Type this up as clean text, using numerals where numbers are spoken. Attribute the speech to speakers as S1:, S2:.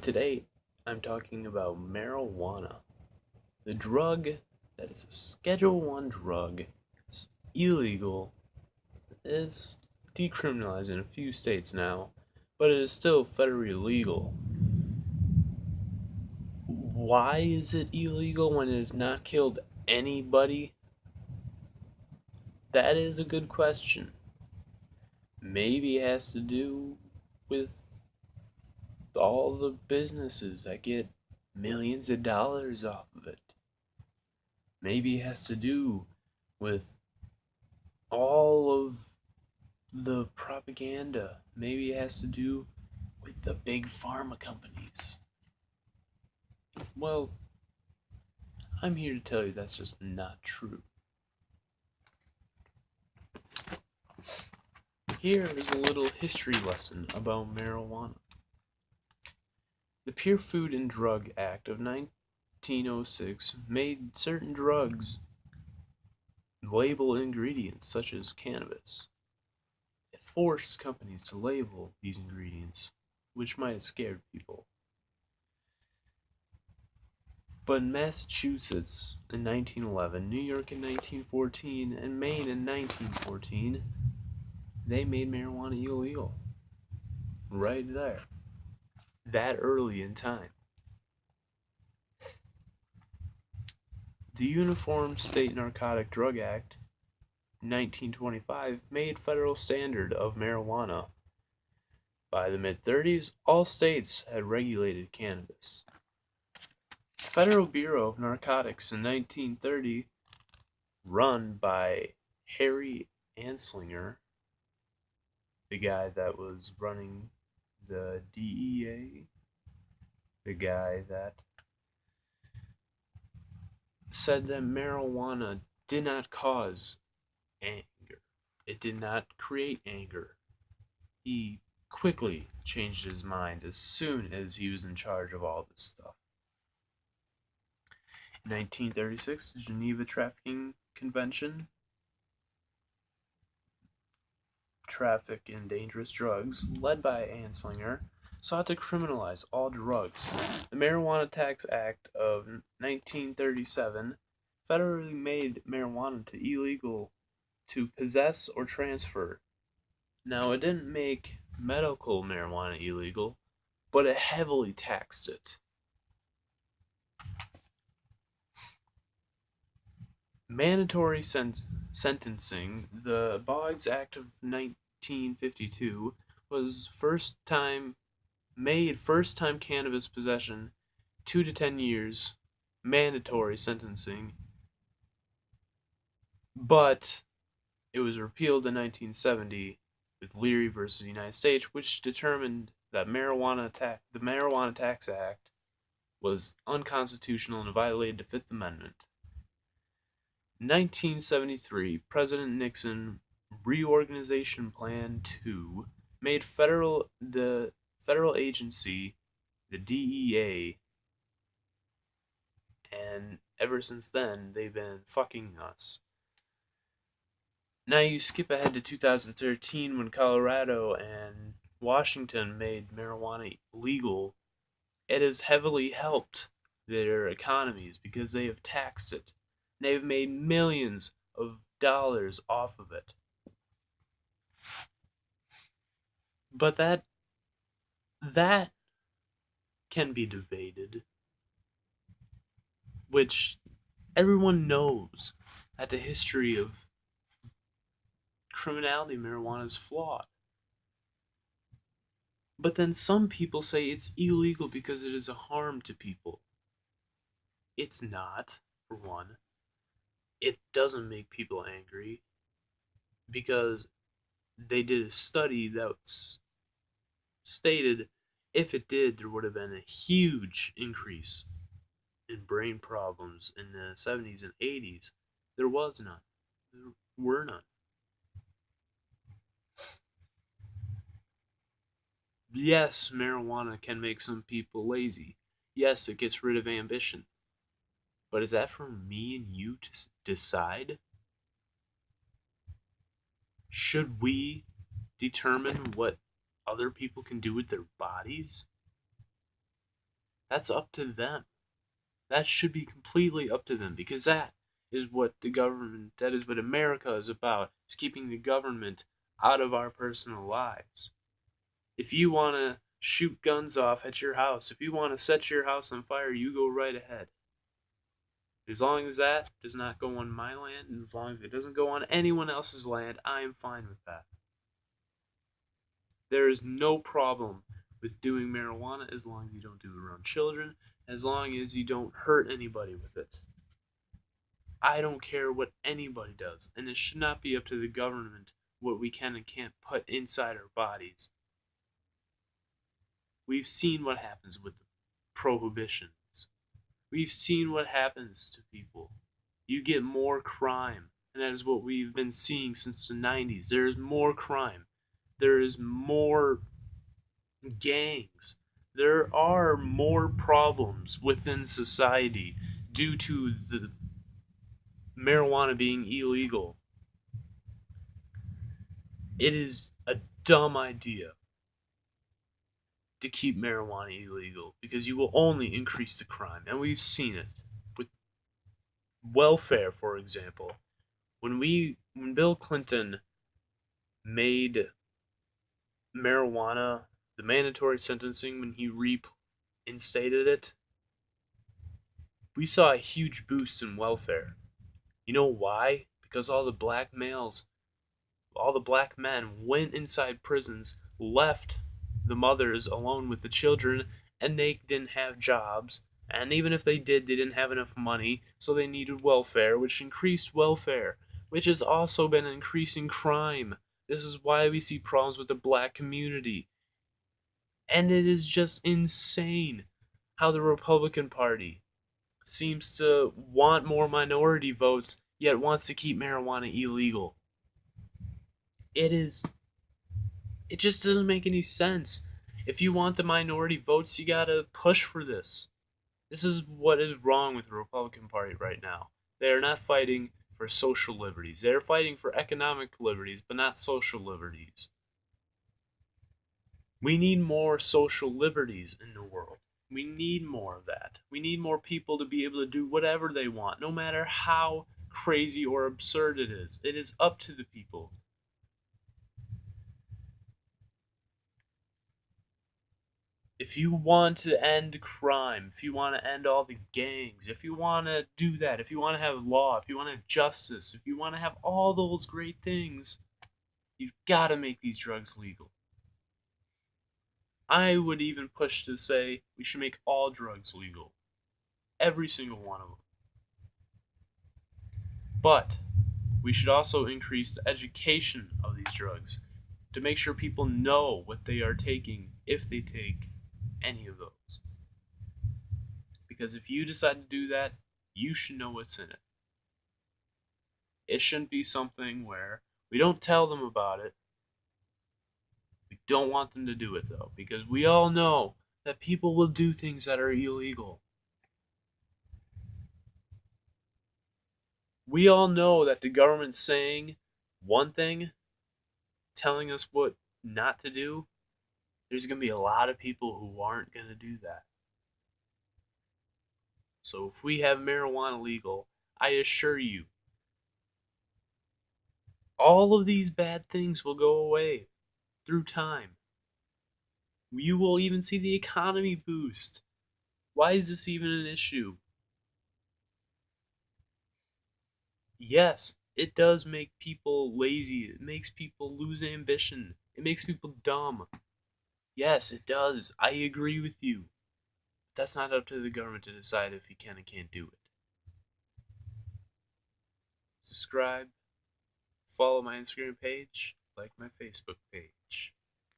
S1: Today, I'm talking about marijuana, the drug that is a Schedule 1 drug. It's illegal, is decriminalized in a few states now, but it is still federally legal. Why is it illegal when it has not killed anybody? That is a good question. Maybe it has to do with all the businesses that get millions of dollars off of it. Maybe it has to do with all of the propaganda. Maybe it has to do with the big pharma companies. Well, I'm here to tell you that's just not true. Here is a little history lesson about marijuana. The Pure Food and Drug Act of 1906 made certain drugs label ingredients such as cannabis. It forced companies to label these ingredients, which might have scared people. But in Massachusetts in 1911, New York in 1914, and Maine in 1914, they made marijuana illegal. Right there. That early in time. The Uniform State Narcotic Drug Act 1925 made federal standard of marijuana. By the mid-30s, all states had regulated cannabis. Federal Bureau of Narcotics in 1930, run by Harry Anslinger, the guy that was running the DEA, the guy that said that marijuana did not cause anger. It did not create anger. He quickly changed his mind as soon as he was in charge of all this stuff. In 1936, the Geneva Trafficking Convention, traffic in dangerous drugs, led by Anslinger, sought to criminalize all drugs. The Marijuana Tax Act of 1937 federally made marijuana to illegal to possess or transfer. Now, it didn't make medical marijuana illegal, but it heavily taxed it. Mandatory sentencing, the Boggs Act of 1952, was first time cannabis possession 2 to 10 years mandatory sentencing, but it was repealed in 1970 with Leary versus United States, which determined that the Marijuana Tax Act was unconstitutional and violated the Fifth Amendment. In 1973, President Nixon Reorganization Plan 2 made the federal agency, the DEA, and ever since then they've been fucking us. Now you skip ahead to 2013 when Colorado and Washington made marijuana legal. It has heavily helped their economies because they have taxed it. They've made millions of dollars off of it. But that can be debated, which everyone knows that the history of criminality marijuana is flawed. But then some people say it's illegal because it is a harm to people. It's not, for one. It doesn't make people angry because they did a study that stated if it did, there would have been a huge increase in brain problems in the 70s and 80s. There was none. There were none. Yes, marijuana can make some people lazy. Yes, it gets rid of ambition. But is that for me and you to decide? Should we determine what other people can do with their bodies? That's up to them. That should be completely up to them, because that is what the government, that is what America is about, is keeping the government out of our personal lives. If you want to shoot guns off at your house, if you want to set your house on fire, you go right ahead. As long as that does not go on my land, and as long as it doesn't go on anyone else's land, I am fine with that. There is no problem with doing marijuana as long as you don't do it around children, as long as you don't hurt anybody with it. I don't care what anybody does, and it should not be up to the government what we can and can't put inside our bodies. We've seen what happens with the prohibitions. We've seen what happens to people. You get more crime, and that is what we've been seeing since the 90s. There is more crime. There is more gangs. There are more problems within society due to the marijuana being illegal. It is a dumb idea to keep marijuana illegal because you will only increase the crime. And we've seen it with welfare, for example. When Bill Clinton made marijuana the mandatory sentencing, when he reinstated it, we saw a huge boost in welfare. You know why? Because all the black men went inside prisons, left the mothers alone with the children, and they didn't have jobs. And even if they did, they didn't have enough money, so they needed welfare, which increased welfare, which has also been increasing crime. This is why we see problems with the black community. And it is just insane how the Republican Party seems to want more minority votes, yet wants to keep marijuana illegal. It just doesn't make any sense. If you want the minority votes, you gotta push for this. This is what is wrong with the Republican Party right now. They are not fighting for social liberties. They are fighting for economic liberties, but not social liberties. We need more social liberties in the world. We need more of that. We need more people to be able to do whatever they want, no matter how crazy or absurd it is. It is up to the people. If you want to end crime, if you want to end all the gangs, if you want to do that, if you want to have law, if you want to have justice, if you want to have all those great things, you've got to make these drugs legal. I would even push to say we should make all drugs legal. Every single one of them. But we should also increase the education of these drugs to make sure people know what they are taking if they take any of those. Because if you decide to do that, you should know what's in it. It shouldn't be something where we don't tell them about it. We don't want them to do it, though, because we all know that people will do things that are illegal. We all know that the government's saying one thing, telling us what not to do. There's going to be a lot of people who aren't going to do that. So if we have marijuana legal, I assure you, all of these bad things will go away through time. You will even see the economy boost. Why is this even an issue? Yes, it does make people lazy. It makes people lose ambition. It makes people dumb. Yes, it does. I agree with you. That's not up to the government to decide if you can and can't do it. Subscribe, follow my Instagram page, like my Facebook page.